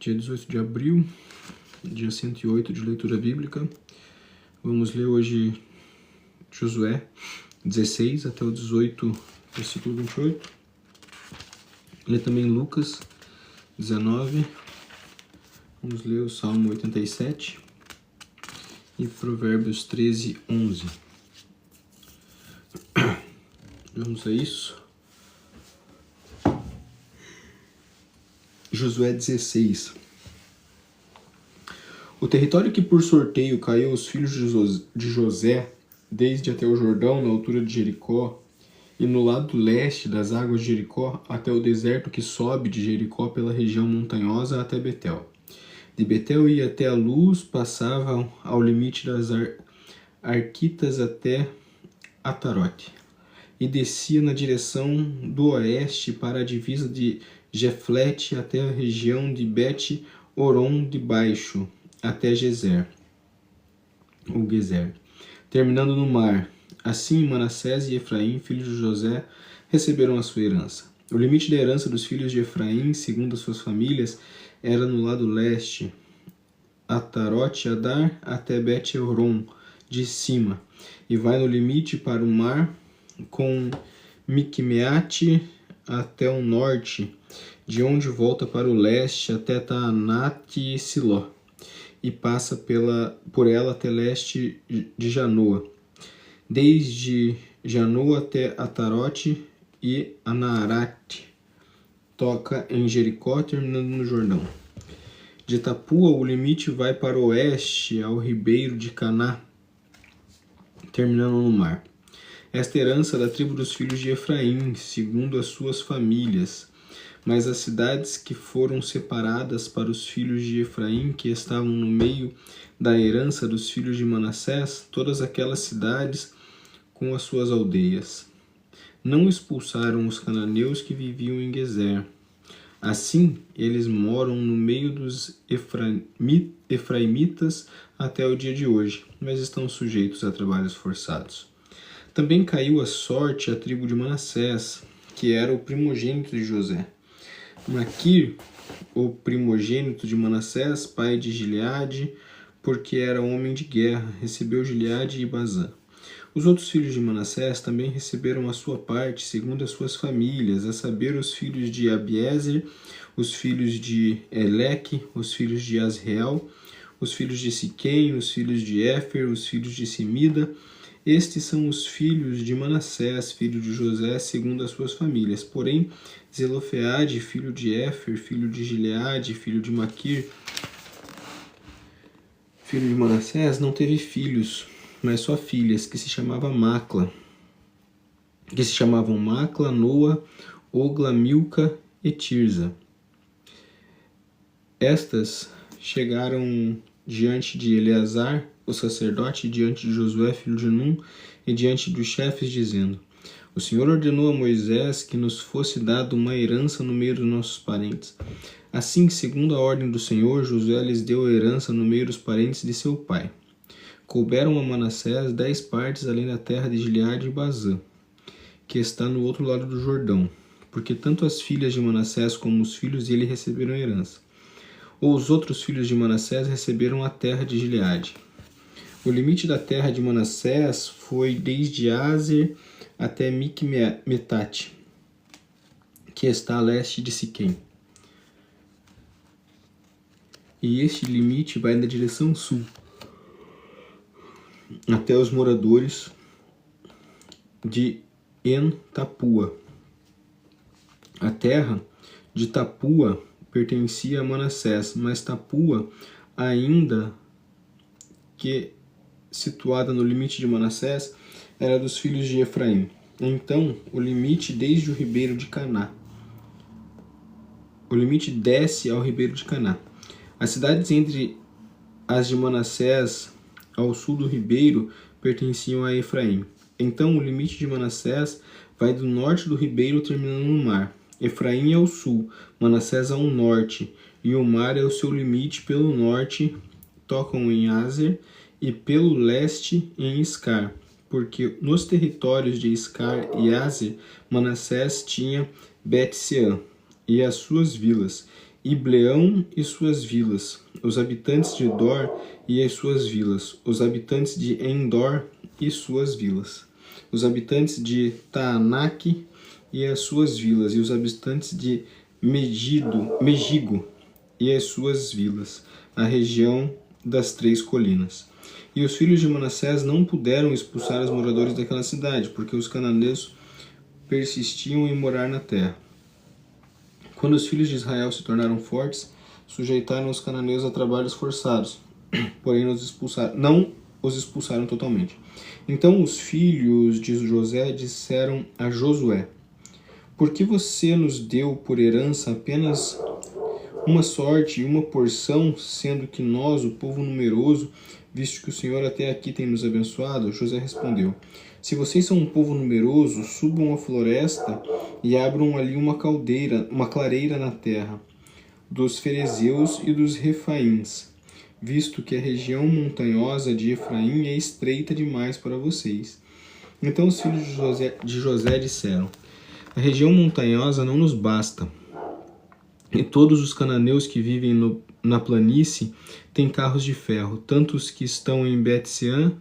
dia 18 de abril, dia 108 de leitura bíblica. Vamos ler hoje Josué 16 até o 18, versículo 28. Ler também Lucas 19. Vamos ler o Salmo 87 e Provérbios 13, 11. Vamos a isso. Josué 16. O território que por sorteio caiu aos filhos de José, desde até o Jordão, na altura de Jericó, e no lado leste das águas de Jericó, até o deserto que sobe de Jericó pela região montanhosa até Betel. De Betel ia até a luz, passava ao limite das Arquitas até Atarote, e descia na direção do oeste para a divisa de Jeflete até a região de Bet-Oron de baixo, até Gezer, terminando no mar. Assim Manassés e Efraim, filhos de José, receberam a sua herança. O limite da herança dos filhos de Efraim, segundo as suas famílias, era no lado leste, Atarote Adar até Bet-Oron de cima, e vai no limite para o mar, com Miqumeate até o norte, de onde volta para o leste até Taanat e Siló, e passa por ela até leste de Janoa, desde Janoa até Atarote e Anaarate, toca em Jericó, terminando no Jordão. De Tapua, o limite vai para o oeste, ao ribeiro de Caná, terminando no mar. Esta herança da tribo dos filhos de Efraim, segundo as suas famílias. Mas as cidades que foram separadas para os filhos de Efraim, que estavam no meio da herança dos filhos de Manassés, todas aquelas cidades com as suas aldeias. Não expulsaram os cananeus que viviam em Gezer. Assim, eles moram no meio dos efraimitas até o dia de hoje, mas estão sujeitos a trabalhos forçados. Também caiu a sorte à tribo de Manassés, que era o primogênito de José. Maquir, o primogênito de Manassés, pai de Gileade, porque era homem de guerra, recebeu Gileade e Bazã. Os outros filhos de Manassés também receberam a sua parte, segundo as suas famílias, a saber, os filhos de Abiezer, os filhos de Eleque, os filhos de Asriel, os filhos de Siquém, os filhos de Éfer, os filhos de Semida. Estes são os filhos de Manassés, filho de José, segundo as suas famílias. Porém, Zelofeade, filho de Éfer, filho de Gileade, filho de Maquir, filho de Manassés, não teve filhos, mas só filhas, que se chamavam Macla, Noa, Ogla, Milca e Tirza. Estas chegaram diante de Eleazar, o sacerdote, diante de Josué, filho de Num, e diante dos chefes, dizendo: O Senhor ordenou a Moisés que nos fosse dado uma herança no meio dos nossos parentes. Assim, segundo a ordem do Senhor, Josué lhes deu a herança no meio dos parentes de seu pai. Couberam a Manassés 10 partes além da terra de Gileade e Bazã, que está no outro lado do Jordão, porque tanto as filhas de Manassés como os filhos dele receberam a herança. Ou os outros filhos de Manassés receberam a terra de Gileade. O limite da terra de Manassés foi desde Azer até Miqumetate, que está a leste de Siquém. E este limite vai na direção sul, até os moradores de En-Tapua. A terra de Tapua pertencia a Manassés, mas Tapua, ainda que situada no limite de Manassés, era dos filhos de Efraim. Então, o limite desde o ribeiro de Caná. O limite desce ao ribeiro de Caná. As cidades entre as de Manassés, ao sul do ribeiro, pertenciam a Efraim. Então, o limite de Manassés vai do norte do ribeiro, terminando no mar. Efraim é ao sul, Manassés ao norte, e o mar é o seu limite pelo norte, tocam em Azer, e pelo leste em Iscar, porque nos territórios de Iscar e Azer, Manassés tinha Bet-Sean e as suas vilas, Ibleão e suas vilas, os habitantes de Dor e as suas vilas, os habitantes de Endor e suas vilas, os habitantes de Taanaque e as suas vilas, e os habitantes de Megigo e as suas vilas, a região das 3 colinas. E os filhos de Manassés não puderam expulsar os moradores daquela cidade, porque os cananeus persistiam em morar na terra. Quando os filhos de Israel se tornaram fortes, sujeitaram os cananeus a trabalhos forçados, porém não os expulsaram totalmente. Então os filhos de José disseram a Josué: por que você nos deu por herança apenas uma sorte e uma porção, sendo que nós, o povo numeroso, visto que o Senhor até aqui tem nos abençoado? José respondeu: se vocês são um povo numeroso, subam à floresta e abram ali uma clareira na terra dos ferezeus e dos refaíns, visto que a região montanhosa de Efraim é estreita demais para vocês. Então os filhos de José disseram: a região montanhosa não nos basta, e todos os cananeus que vivem na planície têm carros de ferro, tanto os que estão em Bet-sean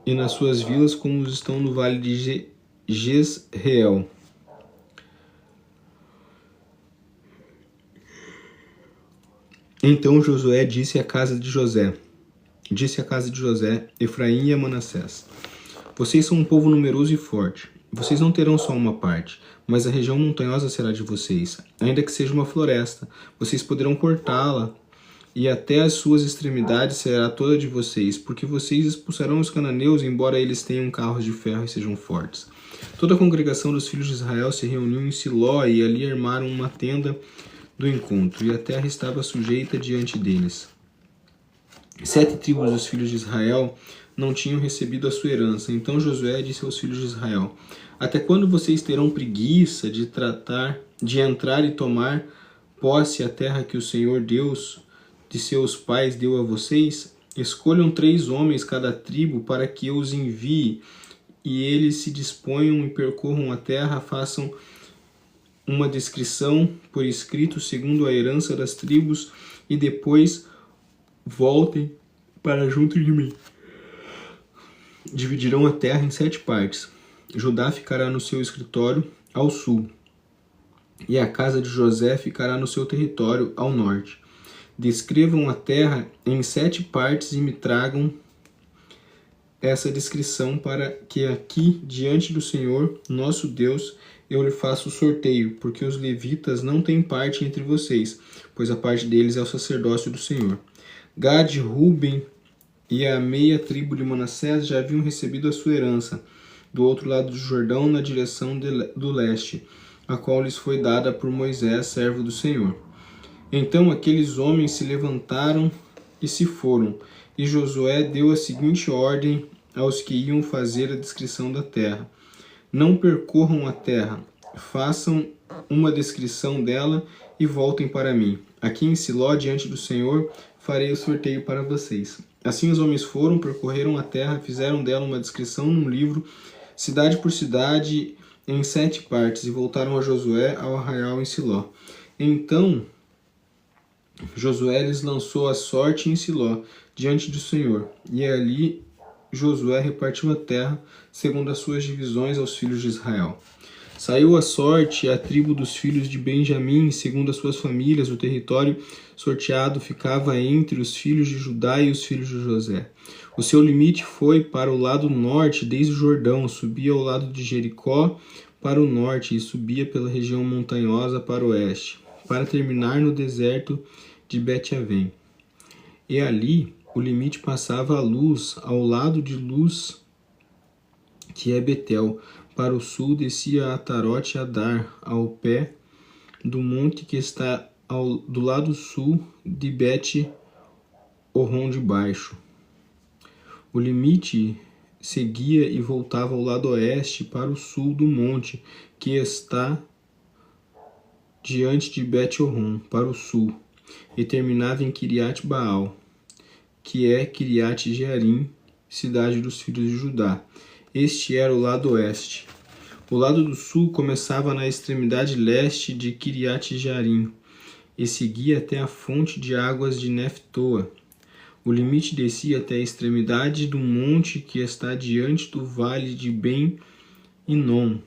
e nas suas vilas, como os estão no vale de Jezreel. Então Josué disse à casa de José, Efraim e a Manassés: vocês são um povo numeroso e forte. Vocês não terão só uma parte, mas a região montanhosa será de vocês. Ainda que seja uma floresta, vocês poderão cortá-la, e até as suas extremidades será toda de vocês, porque vocês expulsarão os cananeus, embora eles tenham carros de ferro e sejam fortes. Toda a congregação dos filhos de Israel se reuniu em Siló, e ali armaram uma tenda do encontro, e a terra estava sujeita diante deles. 7 tribos dos filhos de Israel não tinham recebido a sua herança. Então Josué disse aos filhos de Israel: até quando vocês terão preguiça de entrar e tomar posse a terra que o Senhor Deus de seus pais deu a vocês? Escolham 3 homens cada tribo para que eu os envie, e eles se disponham e percorram a terra, façam uma descrição por escrito segundo a herança das tribos, e depois voltem para junto de mim. Dividirão a terra em 7 partes. Judá ficará no seu escritório ao sul, e a casa de José ficará no seu território ao norte. Descrevam a terra em 7 partes e me tragam essa descrição, para que aqui, diante do Senhor, nosso Deus, eu lhe faça o sorteio, porque os levitas não têm parte entre vocês, pois a parte deles é o sacerdócio do Senhor. Gade, Ruben e a meia tribo de Manassés já haviam recebido a sua herança, do outro lado do Jordão, na direção do leste, a qual lhes foi dada por Moisés, servo do Senhor. Então aqueles homens se levantaram e se foram, e Josué deu a seguinte ordem aos que iam fazer a descrição da terra: não percorram a terra, façam uma descrição dela e voltem para mim. Aqui em Siló, diante do Senhor, farei o sorteio para vocês. Assim os homens foram, percorreram a terra, fizeram dela uma descrição num livro, cidade por cidade, em 7 partes, e voltaram a Josué ao arraial em Siló. Então Josué lhes lançou a sorte em Siló, diante do Senhor, e ali Josué repartiu a terra, segundo as suas divisões, aos filhos de Israel. Saiu a sorte à tribo dos filhos de Benjamim, segundo as suas famílias. O território sorteado ficava entre os filhos de Judá e os filhos de José. O seu limite foi para o lado norte, desde o Jordão, subia ao lado de Jericó para o norte e subia pela região montanhosa para o oeste, para terminar no deserto de Bet-Avém. E ali o limite passava a Luz, ao lado de Luz, que é Betel. Para o sul descia a Atarote Adar, ao pé do monte que está do lado sul de Bet-Horon de Baixo. O limite seguia e voltava ao lado oeste para o sul do monte que está diante de Bet-Horon, para o sul, e terminava em Kiriat Baal, que é Kiriat Jearim, cidade dos filhos de Judá. Este era o lado oeste. O lado do sul começava na extremidade leste de Kiriat Jearim, e seguia até a fonte de águas de Neftoa. O limite descia até a extremidade do monte que está diante do vale de Ben-Hinom,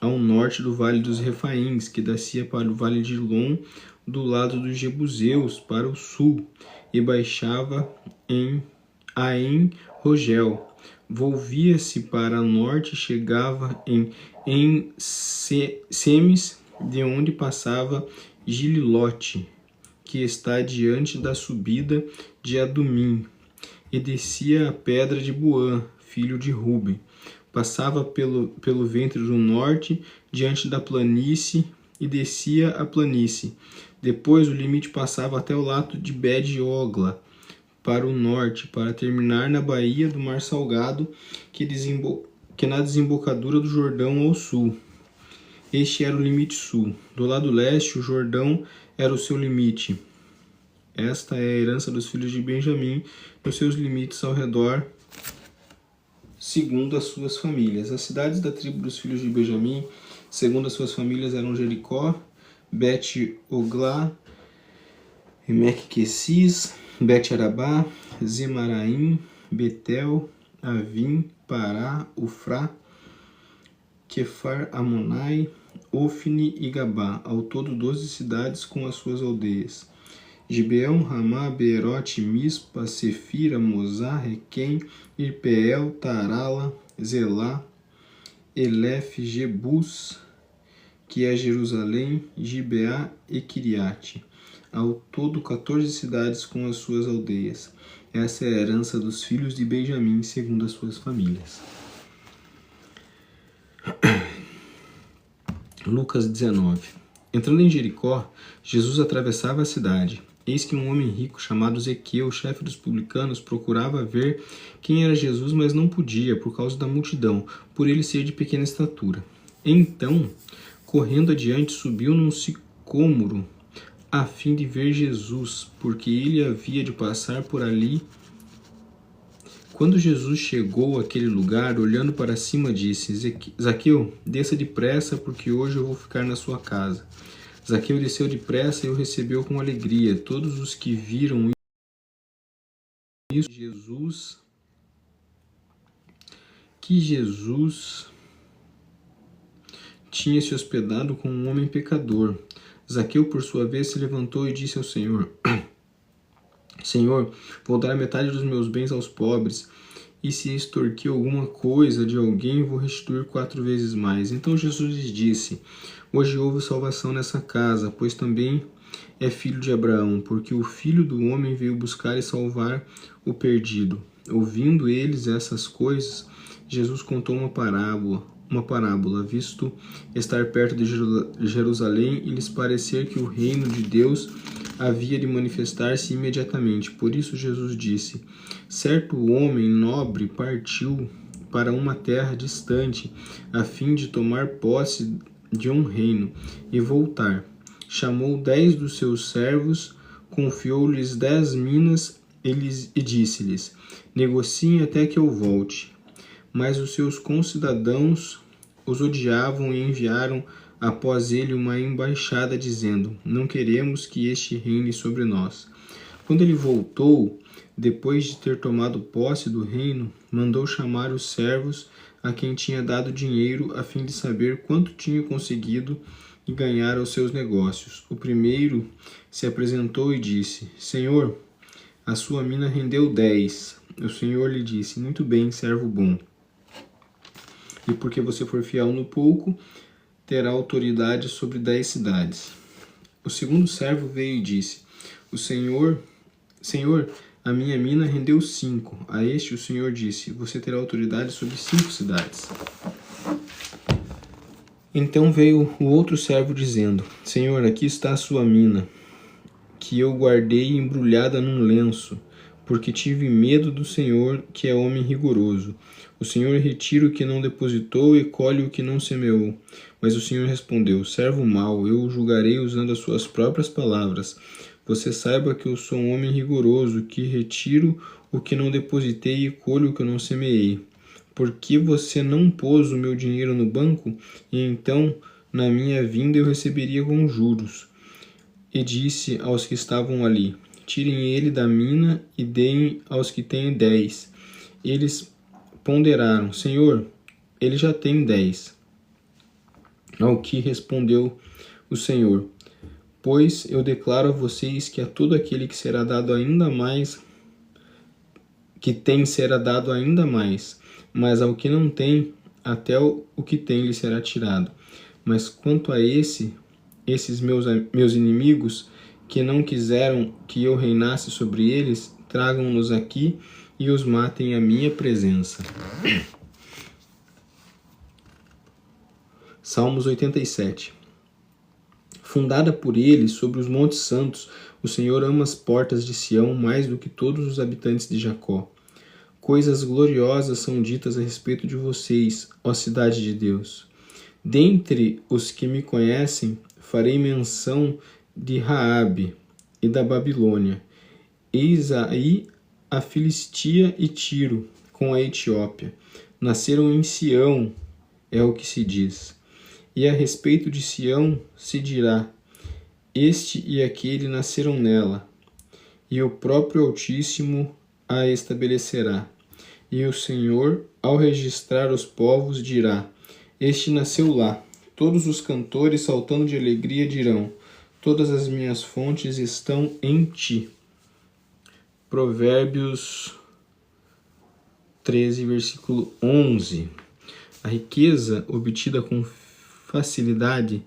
ao norte do vale dos Refaíns, que descia para o vale de Lom, do lado dos Jebuseus, para o sul, e baixava em Rogel. Volvia-se para o norte e chegava em Semes, de onde passava Gililote, que está diante da subida de Adumim, e descia a pedra de Boã, filho de Ruben. Passava pelo ventre do norte, diante da planície, e descia a planície. Depois o limite passava até o lado de Bet-Ogla, para o norte, para terminar na baía do Mar Salgado, que na desembocadura do Jordão ao sul. Este era o limite sul. Do lado leste, o Jordão era o seu limite. Esta é a herança dos filhos de Benjamim, nos seus limites ao redor, segundo as suas famílias. As cidades da tribo dos filhos de Benjamim, segundo as suas famílias, eram Jericó, Bet-Oglá, Emek-Quesis, Bet-Arabá, Zemaraim, Betel, Avim, Pará, Ufrá, Kefar Amonai, Ofni e Gabá, ao todo 12 cidades com as suas aldeias. Gibeão, Ramá, Beerote, Mispa, Sefira, Mozá, Requém, Irpeel, Tarala, Zelá, Elef, Jebus, que é Jerusalém, Gibeá e Quiriate. Ao todo 14 cidades com as suas aldeias. Essa é a herança dos filhos de Benjamim, segundo as suas famílias. Lucas 19. Entrando em Jericó, Jesus atravessava a cidade. Eis que um homem rico chamado Zequeu, chefe dos publicanos, procurava ver quem era Jesus, mas não podia, por causa da multidão, por ele ser de pequena estatura. Então, correndo adiante, subiu num sicômoro, a fim de ver Jesus, porque ele havia de passar por ali. Quando Jesus chegou àquele lugar, olhando para cima, disse: Zaqueu, desça depressa, porque hoje eu vou ficar na sua casa. Zaqueu desceu depressa e o recebeu com alegria. Todos os que viram isso, que Jesus tinha se hospedado com um homem pecador. Zaqueu, por sua vez, se levantou e disse ao Senhor: Senhor, vou dar a metade dos meus bens aos pobres, e se extorquir alguma coisa de alguém, vou restituir 4 vezes mais. Então Jesus lhes disse: Hoje houve salvação nessa casa, pois também é filho de Abraão, porque o Filho do Homem veio buscar e salvar o perdido. Ouvindo eles essas coisas, Jesus contou uma parábola, visto estar perto de Jerusalém e lhes parecer que o reino de Deus havia de manifestar-se imediatamente. Por isso Jesus disse: Certo homem nobre partiu para uma terra distante, a fim de tomar posse de um reino e voltar. Chamou 10 dos seus servos, confiou-lhes 10 minas e disse-lhes: Negociem até que eu volte. Mas os seus concidadãos os odiavam e enviaram após ele uma embaixada, dizendo: Não queremos que este reine sobre nós. Quando ele voltou, depois de ter tomado posse do reino, mandou chamar os servos a quem tinha dado dinheiro, a fim de saber quanto tinha conseguido e ganhar aos seus negócios. O primeiro se apresentou e disse: Senhor, a sua mina rendeu 10. O Senhor lhe disse: Muito bem, servo bom. E porque você for fiel no pouco, terá autoridade sobre 10 cidades. O segundo servo veio e disse: Senhor, a minha mina rendeu 5. A este o Senhor disse: Você terá autoridade sobre 5 cidades. Então veio o outro servo dizendo: Senhor, aqui está a sua mina, que eu guardei embrulhada num lenço, porque tive medo do Senhor, que é homem rigoroso. O Senhor retira o que não depositou e colhe o que não semeou. Mas o Senhor respondeu: Servo mau, eu o julgarei usando as suas próprias palavras. Você saiba que eu sou um homem rigoroso, que retiro o que não depositei e colho o que não semeei. Por que você não pôs o meu dinheiro no banco? E então, na minha vinda, eu receberia com juros. e disse aos que estavam ali: tirem ele da mina e deem aos que têm 10. Eles ponderaram: Senhor, ele já tem 10. Ao que respondeu o Senhor: pois eu declaro a vocês que a todo aquele que será dado ainda mais, que tem será dado ainda mais, mas ao que não tem, até o que tem lhe será tirado. Mas quanto a esses meus inimigos, que não quiseram que eu reinasse sobre eles, tragam-nos aqui e os matem à minha presença. Salmos 87. Fundada por ele sobre os montes santos, o Senhor ama as portas de Sião mais do que todos os habitantes de Jacó. Coisas gloriosas são ditas a respeito de vocês, ó cidade de Deus. Dentre os que me conhecem, farei menção de Raabe e da Babilônia. Eis aí a Filistia e Tiro, com a Etiópia. Nasceram em Sião, é o que se diz. E a respeito de Sião se dirá: este e aquele nasceram nela, e o próprio Altíssimo a estabelecerá. E o Senhor, ao registrar os povos, dirá: este nasceu lá. Todos os cantores, saltando de alegria, dirão: todas as minhas fontes estão em ti. Provérbios 13, versículo 11. A riqueza obtida com facilidade,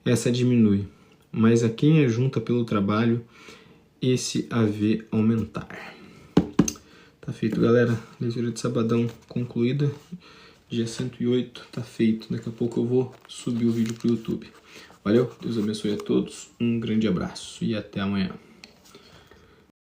essa diminui, mas a quem ajunta pelo trabalho, esse a vê aumentar. Tá feito, galera. Leitura de sabadão concluída. Dia 108 tá feito. Daqui a pouco eu vou subir o vídeo pro YouTube. Valeu, Deus abençoe a todos. Um grande abraço e até amanhã.